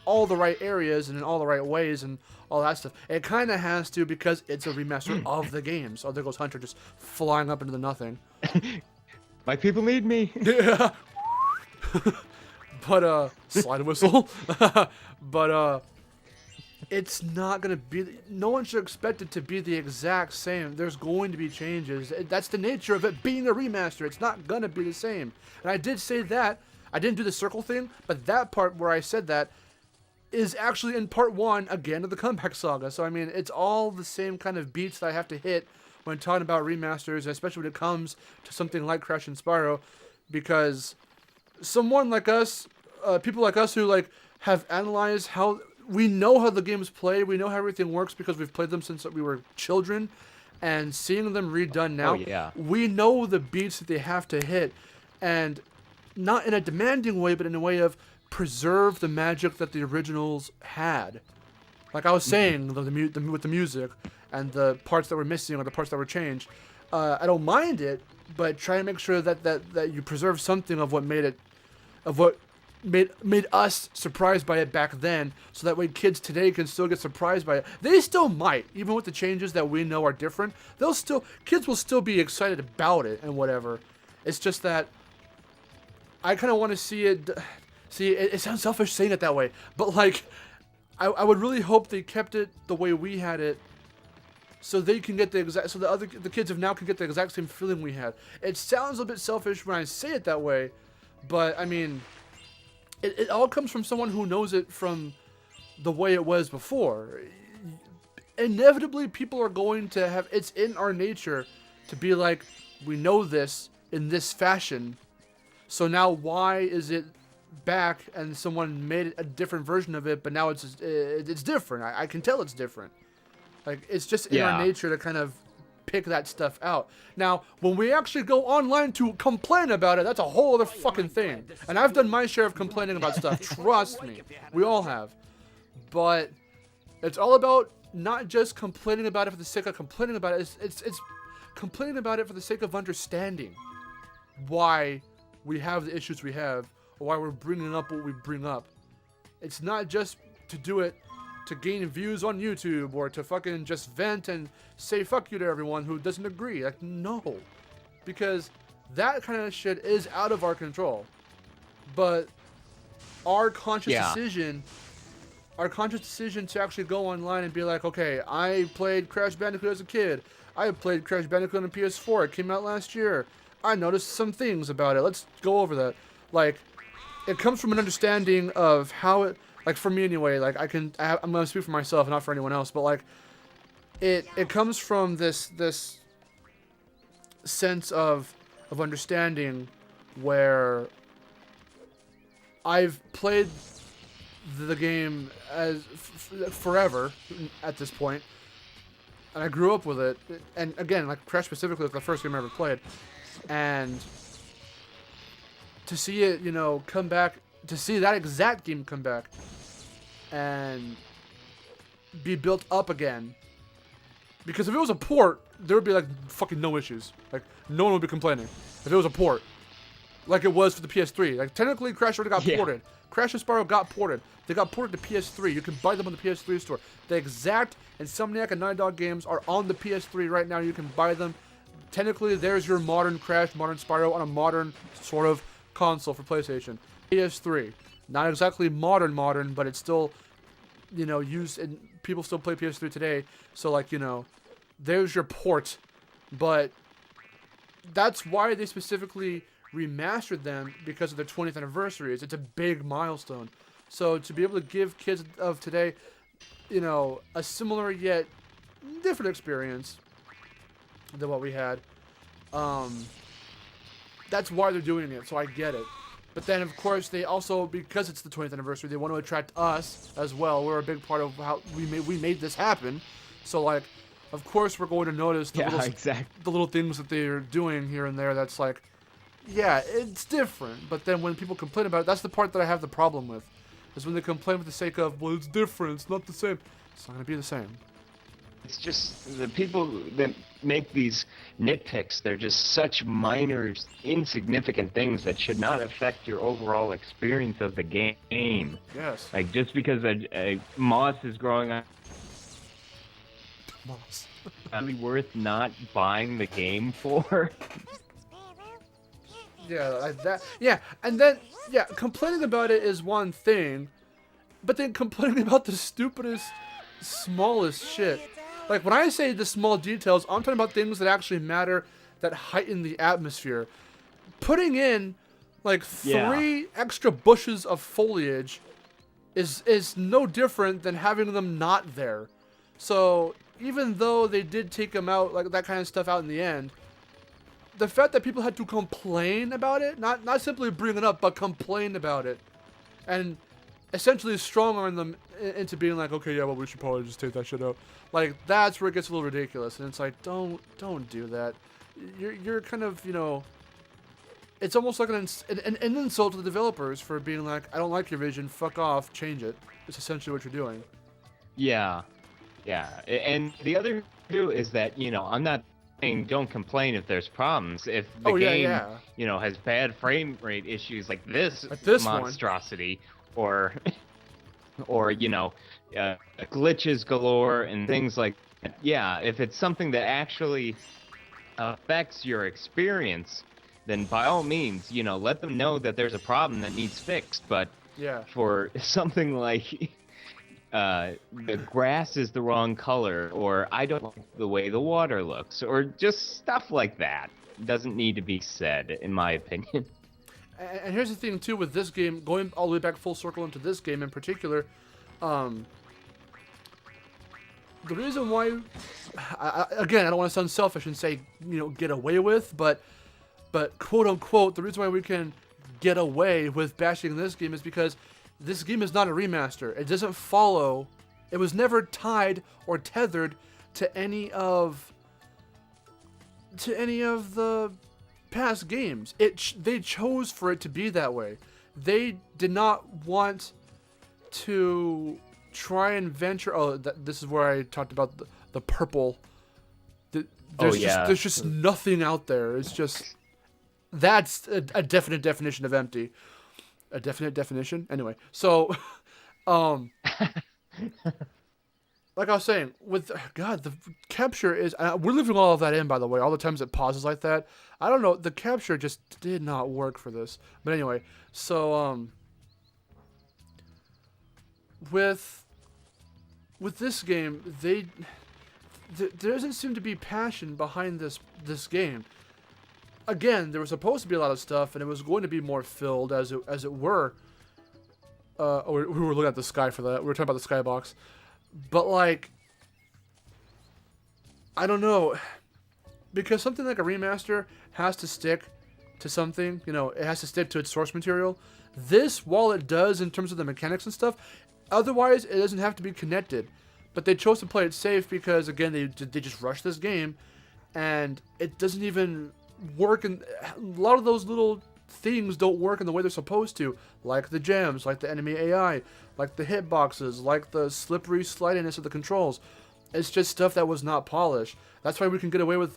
all the right areas and in all the right ways and all that stuff. It kind of has to, because it's a remaster of the games. Oh, there goes Hunter just flying up into the nothing. My people need me. Yeah. But slide whistle. But it's not going to be... No one should expect it to be the exact same. There's going to be changes. That's the nature of it being a remaster. It's not going to be the same. And I did say that. I didn't do the circle thing, but that part where I said that is actually in part 1, again, of the Comeback Saga. So, I mean, it's all the same kind of beats that I have to hit when talking about remasters, especially when it comes to something like Crash and Spyro, because someone like us, people like us who, like, have analyzed how... We know how the games play. We know how everything works because we've played them since we were children. And seeing them redone now, we know the beats that they have to hit. And not in a demanding way, but in a way of preserve the magic that the originals had. Like I was saying, with the music and the parts that were missing or the parts that were changed. I don't mind it, but try and make sure that you preserve something of what made it, of what made us surprised by it back then, so that way kids today can still get surprised by it. They still might, even with the changes that we know are different. Kids will still be excited about it and whatever. It's just that I kind of want to see it. See, it sounds selfish saying it that way, but like, I would really hope they kept it the way we had it, so they can get so the kids of now can get the exact same feeling we had. It sounds a bit selfish when I say it that way, but I mean, it all comes from someone who knows it from the way it was before. Inevitably, people are going to have, it's in our nature to be like, we know this in this fashion, so now why is it back and someone made a different version of it, but now it's different. I can tell it's different. Like, it's just in our nature to kind of pick that stuff out. Now, when we actually go online to complain about it, that's a whole other fucking thing. And I've done my share of complaining about stuff. Trust me. We all have. But it's all about not just complaining about it for the sake of complaining about it. It's complaining about it for the sake of understanding why we have the issues we have, or why we're bringing up what we bring up. It's not just to do it to gain views on YouTube, or to fucking just vent and say fuck you to everyone who doesn't agree. Like, no. Because that kind of shit is out of our control. But our conscious decision to actually go online and be like, okay, I played Crash Bandicoot as a kid. I played Crash Bandicoot on PS4. It came out last year. I noticed some things about it. Let's go over that. Like, it comes from an understanding of how it, like, for me anyway, like, I'm going to speak for myself, not for anyone else, but, like, it comes from this sense of understanding where I've played the game as forever at this point, and I grew up with it, and again, like, Crash specifically was the first game I ever played, and to see it, you know, come back, to see that exact game come back and be built up again. Because if it was a port, there would be, like, fucking no issues. Like, no one would be complaining if it was a port. Like it was for the PS3. Like, technically, Crash already got ported. Crash and Spyro got ported. They got ported to PS3. You can buy them on the PS3 store. The exact Insomniac and Naughty Dog games are on the PS3 right now. You can buy them. Technically, there's your modern Crash, modern Spyro on a modern sort of console for PlayStation. PS3. Not exactly modern, but it's still, you know, used, and people still play PS3 today. So, like, you know, there's your port. But that's why they specifically remastered them, because of their 20th anniversaries. It's a big milestone. So to be able to give kids of today, you know, a similar yet different experience than what we had, that's why they're doing it. So I get it. But then, of course, they also, because it's the 20th anniversary, they want to attract us as well. We're a big part of how we made this happen. So, like, of course, we're going to notice the little things that they're doing here and there. That's like, yeah, it's different. But then when people complain about it, that's the part that I have the problem with. Is when they complain for the sake of, well, it's different, it's not the same. It's not going to be the same. It's just the people that make these nitpicks, they're just such minor, insignificant things that should not affect your overall experience of the game. Yes. Like, just because a moss is growing on... Moss. Really worth not buying the game for? Yeah, like that. Yeah, and then, yeah, complaining about it is one thing, but then complaining about the stupidest, smallest shit. Like, when I say the small details, I'm talking about things that actually matter, that heighten the atmosphere. Putting in, like, 3 extra bushes of foliage is no different than having them not there. So, even though they did take them out, like, that kind of stuff out in the end, the fact that people had to complain about it, not simply bring it up, but complain about it, and essentially strong-arm them into being like, okay, yeah, well, we should probably just take that shit out. Like, that's where it gets a little ridiculous, and it's like, don't do that. You're kind of, you know, it's almost like an insult to the developers for being like, I don't like your vision, fuck off, change it. It's essentially what you're doing. Yeah. Yeah, and the other too is that, you know, I'm not saying don't complain if there's problems. If the Oh yeah, game, yeah. you know, has bad frame rate issues like this One. monstrosity, or you know, glitches galore and things like that. Yeah, if it's something that actually affects your experience, then by all means, you know, let them know that there's a problem that needs fixed. But Yeah. for something like the grass is the wrong color, or I don't like the way the water looks, or just stuff like that, doesn't need to be said, in my opinion. And here's the thing too with this game, going all the way back full circle into this game in particular, the reason why, again, I don't want to sound selfish and say, you know, get away with, but quote unquote, the reason why we can get away with bashing this game is because this game is not a remaster. It doesn't follow, it was never tied or tethered to any of the past games. They chose for it to be that way. They did not want to try and venture. Oh, this is where I talked about the purple. There's just nothing out there. It's just that's a definite definition of empty. A definite definition. Anyway, so, like I was saying, with God, the capture is. We're leaving all of that in, by the way. All the times it pauses like that. I don't know. The capture just did not work for this. But anyway, so with this game, there doesn't seem to be passion behind this game. Again, there was supposed to be a lot of stuff, and it was going to be more filled, as it were. We were looking at the sky for that. We were talking about the skybox. But, like, I don't know. Because something like a remaster has to stick to something. You know, it has to stick to its source material. This, while it does in terms of the mechanics and stuff, otherwise it doesn't have to be connected. But they chose to play it safe because, again, they just rushed this game. And it doesn't even work, and a lot of those little things don't work in the way they're supposed to, like the gems, like the enemy AI, like the hitboxes, like the slippery slidiness of the controls. It's just stuff that was not polished. That's why we can get away with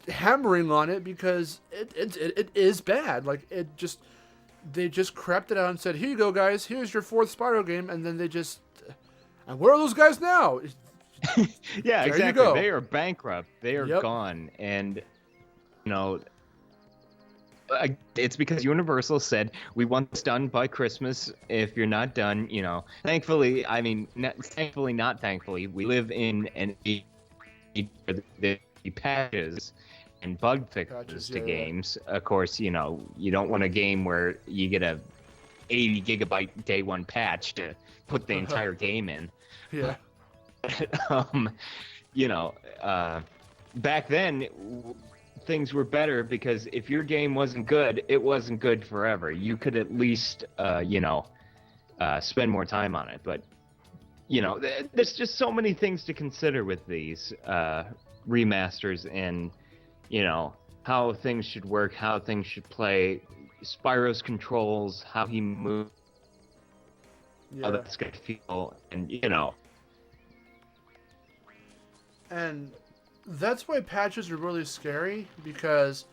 hammering on it, because it is bad. Like, they just crapped it out and said, here you go, guys, here's your 4th Spyro game, and then and where are those guys now? Yeah, exactly. They are bankrupt. They are gone. And you know, it's because Universal said, we want this done by Christmas. If you're not done, you know, thankfully, not thankfully, we live in an age where the patches and bug fixes to games. Of course, you know, you don't want a game where you get a 80 gigabyte day one patch to put the entire game in. Yeah. You know, back then, things were better because if your game wasn't good, it wasn't good forever. You could at least, you know, spend more time on it. But, you know, there's just so many things to consider with these remasters, and, you know, how things should work, how things should play, Spyro's controls, how he moves, how that's going to feel, and, you know. And that's why patches are really scary, because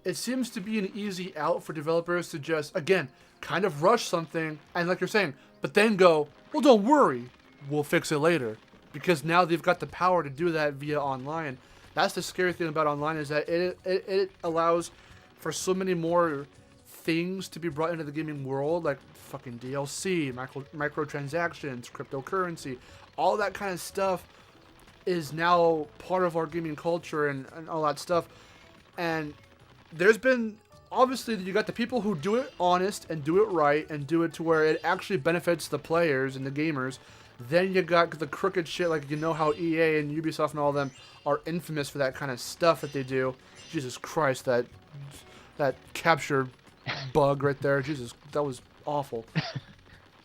it seems to be an easy out for developers to just, again, kind of rush something, and like you're saying, but then go, well, don't worry, we'll fix it later. Because now they've got the power to do that via online. That's the scary thing about online, is that it allows for so many more things to be brought into the gaming world, like fucking DLC, microtransactions, cryptocurrency, all that kind of stuff is now part of our gaming culture and all that stuff. And there's been, obviously, you got the people who do it honest and do it right and do it to where it actually benefits the players and the gamers. Then you got the crooked shit, like, you know how EA and Ubisoft and all of them are infamous for that kind of stuff that they do. Jesus Christ, that capture bug right there. Jesus, that was awful.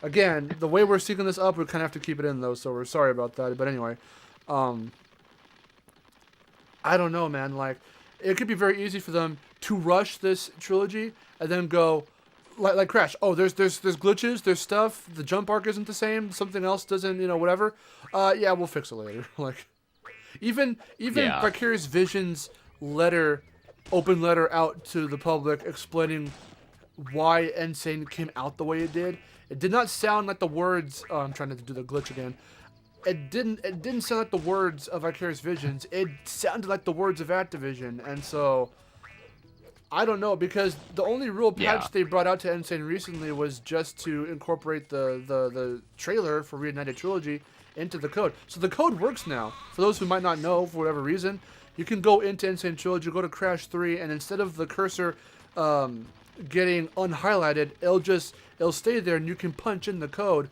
Again, the way we're seeking this up, we kind of have to keep it in, though, so we're sorry about that. But anyway, I don't know, man. Like, it could be very easy for them to rush this trilogy and then go, like Crash. Oh, there's glitches, there's stuff. The jump arc isn't the same. Something else doesn't, you know, whatever. Yeah, we'll fix it later. Like, Even Yeah. Vicarious Visions open letter out to the public explaining why Insane came out the way it did. It did not sound like the words. Oh, I'm trying to do the glitch again. It didn't sound like the words of Vicarious Visions. It sounded like the words of Activision, and so I don't know, because the only real patch they brought out to Insane recently was just to incorporate the trailer for Reignited Trilogy into the code. So the code works now. For those who might not know, for whatever reason, you can go into Insane Trilogy, go to Crash 3, and instead of the cursor getting unhighlighted, it'll stay there, and you can punch in the code,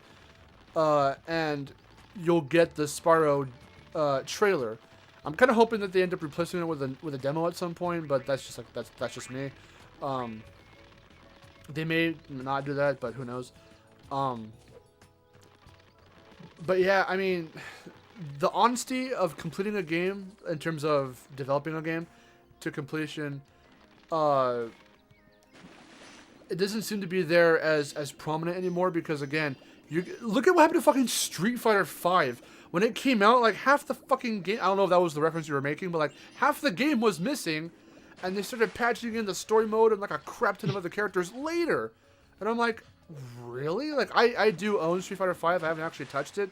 and you'll get the Spyro trailer. I'm kind of hoping that they end up replacing it with a demo at some point, but that's just that's just me. They may not do that, but who knows? But yeah, I mean, the honesty of completing a game in terms of developing a game to completion, it doesn't seem to be there as prominent anymore, because again, you look at what happened to fucking Street Fighter V. When it came out, like, half the fucking game, I don't know if that was the reference you were making, but like half the game was missing, and they started patching in the story mode and like a crap ton of other characters later. And I'm like, really? Like, I do own Street Fighter V, I haven't actually touched it,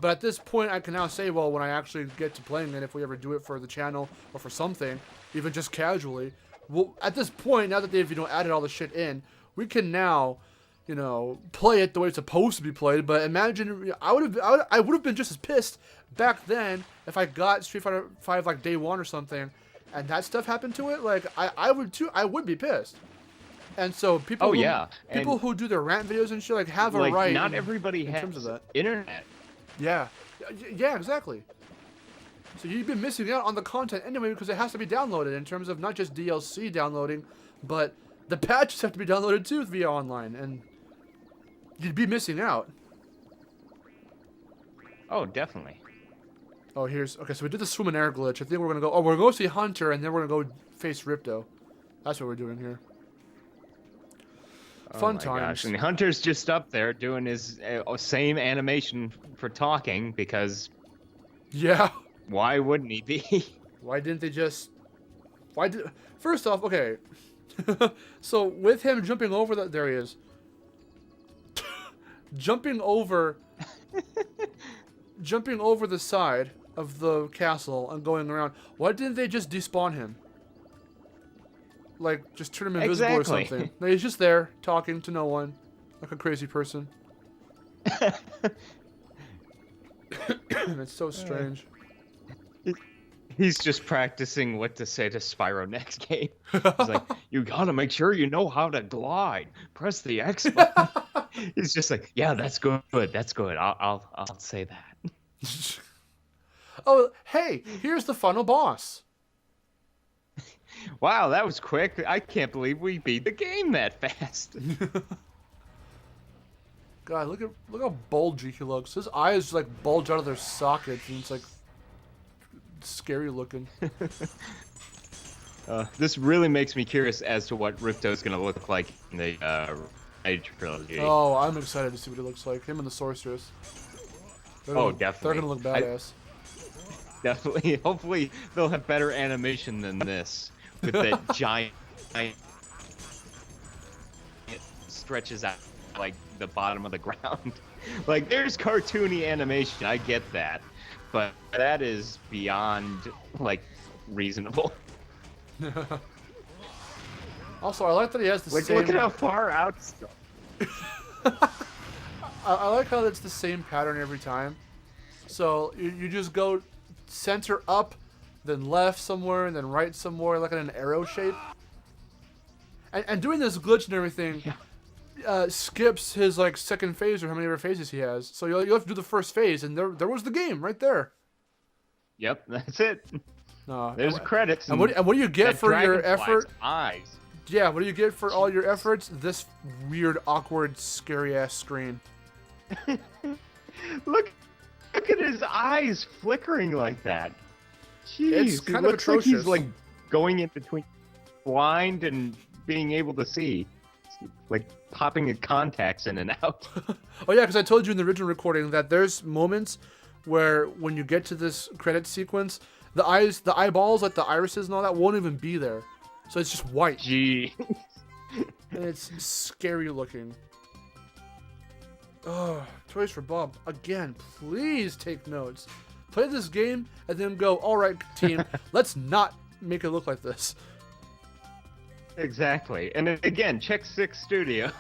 but at this point I can now say, well, when I actually get to playing it, if we ever do it for the channel or for something, even just casually, well, at this point, now that they've, added all the shit in, we can now, play it the way it's supposed to be played. But imagine, I would have been just as pissed back then if I got Street Fighter V like day one or something, and that stuff happened to it. Like, I would too. I would be pissed. And so people, who do their rant videos and shit, like, have a right. Not everybody has terms of that. internet. Yeah, exactly. So you've been missing out on the content anyway, because it has to be downloaded in terms of not just DLC downloading, but the patches have to be downloaded too via online, and you'd be missing out. Oh, definitely. Oh, okay, so we did the swim and air glitch. I think we're gonna go. Oh, we're gonna go see Hunter, and then we're gonna go face Ripto. That's what we're doing here. Fun times. Gosh. And Hunter's just up there doing his same animation for talking, because. Yeah. Why wouldn't he be? Why didn't they just? First off, okay. So with him jumping over there he is. jumping over the side of the castle and going around. Why didn't they just despawn him? Like, just turn him invisible or something. No, he's just there talking to no one, like a crazy person. It's so strange. He's just practicing what to say to Spyro next game. He's like, you gotta make sure you know how to glide. Press the X button. He's just like, yeah, that's good. That's good. I'll say that. Oh, hey, here's the final boss. Wow, that was quick. I can't believe we beat the game that fast. God, look how bulgy he looks. His eyes like bulge out of their sockets, and it's like scary looking. This really makes me curious as to what Ripto's gonna look like in the Reignited trilogy. Oh, I'm excited to see what it looks like. Him and the sorceress. Definitely. They're gonna look badass. Definitely. Hopefully, they'll have better animation than this, with that giant. It stretches out like the bottom of the ground. Like, there's cartoony animation. I get that. But that is beyond, like, reasonable. Also, I like that he has the same... Look at how far out... I like how it's the same pattern every time. So, you just go center up, then left somewhere, and then right somewhere, like in an arrow shape. And doing this glitch and everything... skips his like second phase or how many other phases he has. So you'll have to do the first phase, and there was the game right there. Yep, that's it. No, there's credits. And what do you get for your effort? Eyes. Yeah, what do you get for all your efforts? This weird, awkward, scary ass screen. Look at his eyes flickering like that. Jeez, it's kind of atrocious. Like he's like going in between blind and being able to see. Like popping his contacts in and out. Oh yeah, because I told you in the original recording that there's moments where when you get to this credit sequence, the eyeballs, like the irises and all that, won't even be there. So it's just white. Gee. And it's scary looking. Oh, Toys for Bob. Again, please take notes. Play this game and then go, all right, team, let's not make it look like this. Exactly. And again, check 6 Studios.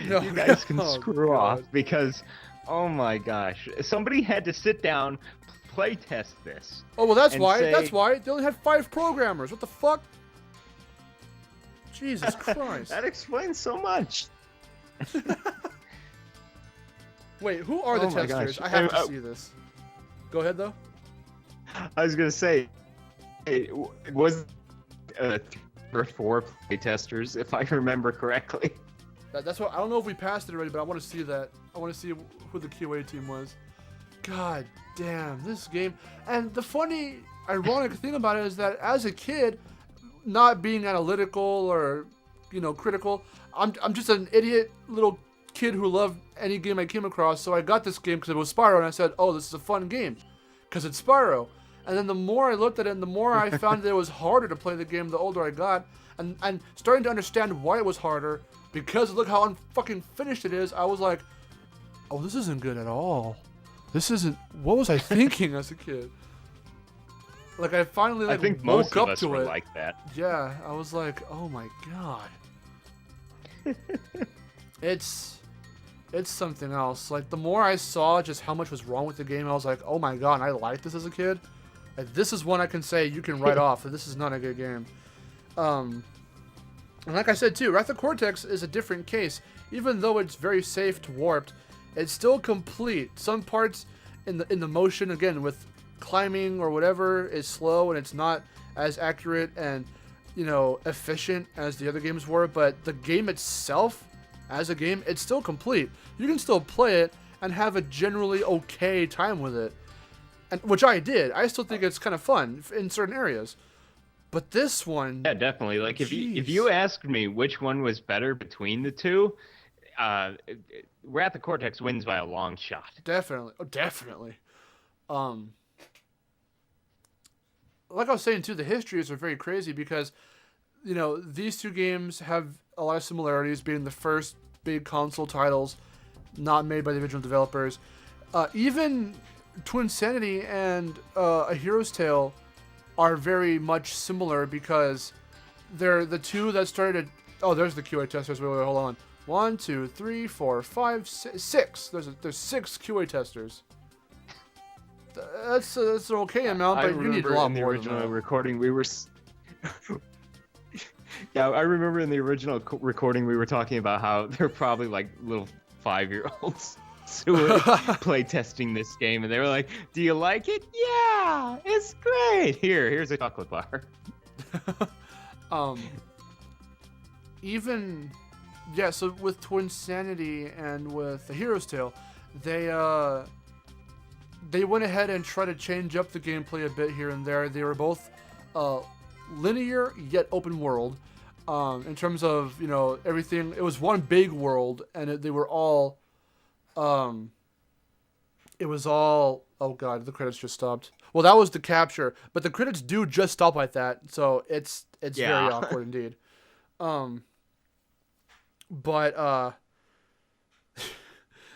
No, you guys can oh, screw God. off because, oh my gosh, somebody had to sit down, play test this. Oh, well, that's and why. say- That's why. They only had 5 programmers. What the fuck? Jesus Christ. That explains so much. Wait, who are the Oh my testers? gosh. I have to see this. Go ahead, though. I was gonna say, it was 3 or 4 play testers, if I remember correctly. That's what I don't know if we passed it already, but I want to see that. I want to see who the QA team was. God damn, this game. And the funny, ironic thing about it is that as a kid, not being analytical or, critical, I'm just an idiot little kid who loved any game I came across. So I got this game because it was Spyro, and I said, "Oh, this is a fun game," because it's Spyro. And then the more I looked at it, and the more I found that it was harder to play the game the older I got, and starting to understand why it was harder, because look how unfucking finished it is, I was like, oh, this isn't good at all. This isn't, what was I thinking as a kid? Like, I finally, I think woke most up of us to were it. like that. Yeah, I was like, oh my god. It's something else. Like, the more I saw just how much was wrong with the game, I was like, oh my god, and I liked this as a kid. Like, this is one I can say you can write off that this is not a good game. And like I said too, Wrath of Cortex is a different case. Even though it's very safe to warped, it's still complete. Some parts in the motion, again, with climbing or whatever, is slow and it's not as accurate and, efficient as the other games were. But the game itself, as a game, it's still complete. You can still play it and have a generally okay time with it. And which I did. I still think it's kind of fun in certain areas. But this one... Yeah, definitely. Like, if Jeez. you asked me which one was better between the two, Wrath of Cortex wins by a long shot. Definitely. Oh, definitely. Like I was saying, too, the histories are very crazy because, these two games have a lot of similarities, being the first big console titles not made by the original developers. Even Twinsanity and A Hero's Tale are very much similar because they're the two that started... Oh, there's the QA testers. Wait, hold on. 1, 2, 3, 4, 5, 6. There's 6 QA testers. That's an okay amount, but you need a lot more than that. In the original recording, we were... Yeah, I remember in the original recording, we were talking about how they're probably like little 5-year-olds who were play testing this game, and they were like, "Do you like it? Yeah, it's great. Here's a chocolate bar." So with Twinsanity and with The Hero's Tale, they went ahead and tried to change up the gameplay a bit here and there. They were both linear yet open world. In terms of, everything, it was one big world, and they were all, it was all, oh god, the credits just stopped. Well, that was the capture, but the credits do just stop like that, so it's very awkward indeed.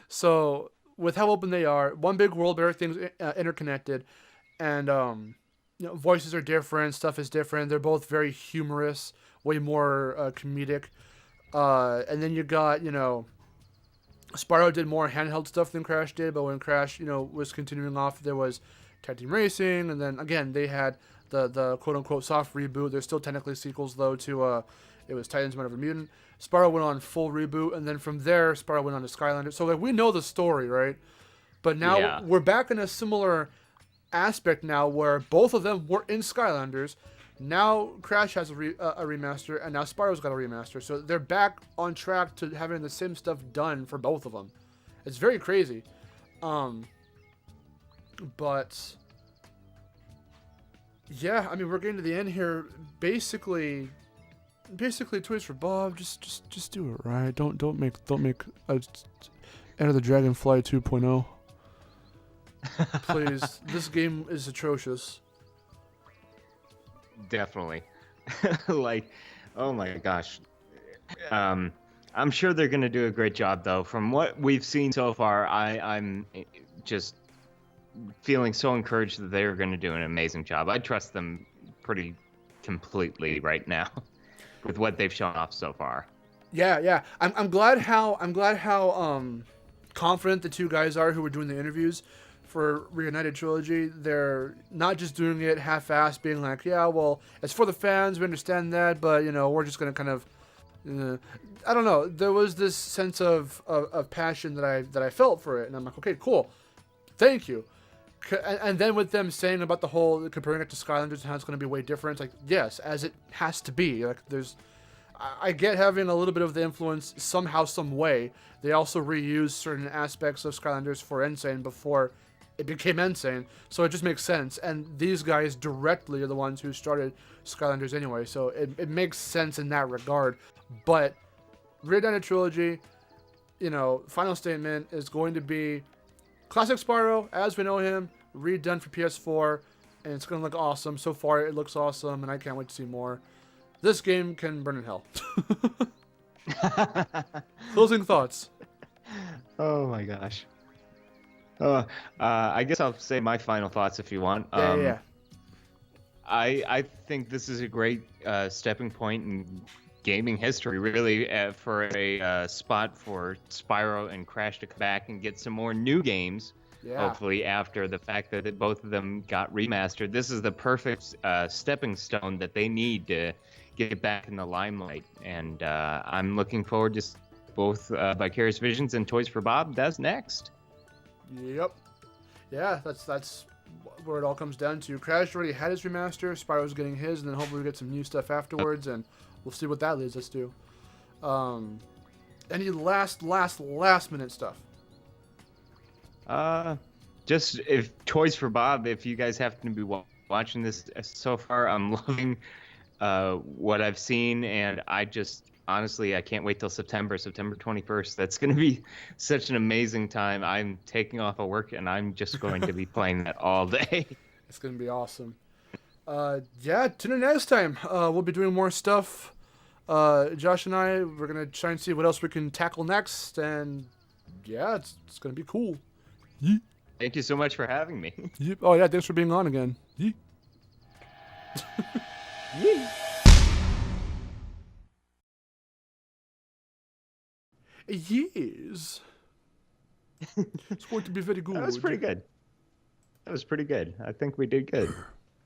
So with how open they are, one big world, but everything's interconnected, and voices are different, stuff is different. They're both very humorous, way more comedic. And then you got, Spyro did more handheld stuff than Crash did, but when Crash, was continuing off, there was Tag Team Racing, and then again they had the quote-unquote soft reboot. There's still technically sequels though to it was Titans Men of a Mutant. Spyro went on full reboot, and then from there Spyro went on to Skylanders. So like we know the story, right? But now we're back in a similar aspect now where both of them were in Skylanders. Now Crash has a remaster, and now Spyro's got a remaster. So they're back on track to having the same stuff done for both of them. It's very crazy. But yeah, I mean, we're getting to the end here. Basically Toys for Bob. Just do it right. Don't make Enter the Dragonfly 2.0. Please, this game is atrocious. Definitely. Like, oh my gosh. I'm sure they're gonna do a great job, though. From what we've seen so far, I'm just feeling so encouraged that they're gonna do an amazing job. I trust them pretty completely right now with what they've shown off so far. Yeah. I'm glad how confident the two guys are who were doing the interviews for Reignited Trilogy. They're not just doing it half-assed, being like, yeah, well, it's for the fans, we understand that, but we're just gonna kind of, I don't know. There was this sense of passion that I felt for it, and I'm like, okay, cool, thank you. And then with them saying about the whole comparing it to Skylanders and how it's going to be way different, like, yes, as it has to be. Like, I get having a little bit of the influence somehow, some way. They also reused certain aspects of Skylanders for Insane before it became Insane, so it just makes sense. And these guys directly are the ones who started Skylanders anyway, so it makes sense in that regard. But Reignited Trilogy, final statement is going to be classic Spyro as we know him, redone for PS4, and it's going to look awesome. So far, it looks awesome, and I can't wait to see more. This game can burn in hell. Closing thoughts. Oh my gosh. I guess I'll say my final thoughts if you want. Yeah. I think this is a great stepping point in gaming history, really, for a spot for Spyro and Crash to come back and get some more new games. Yeah. Hopefully, after the fact that both of them got remastered, this is the perfect stepping stone that they need to get back in the limelight. And I'm looking forward to both Vicarious Visions and Toys for Bob. That's next. Yep. Yeah, that's where it all comes down to. Crash already had his remaster, Spyro's getting his, and then hopefully we get some new stuff afterwards, and we'll see what that leads us to. Any last minute stuff? Just if Toys for Bob, if you guys happen to be watching this so far, I'm loving what I've seen, and honestly, I can't wait till September 21st. That's going to be such an amazing time. I'm taking off of work, and I'm just going to be playing that all day. It's going to be awesome. Yeah, tune in next time. We'll be doing more stuff. Josh and I, we're going to try and see what else we can tackle next, and yeah, it's going to be cool. Yeet. Thank you so much for having me. Yep. Oh, yeah, thanks for being on again. Yeet. Yeet. Yes. It's going to be very good. That was pretty good. I think we did good.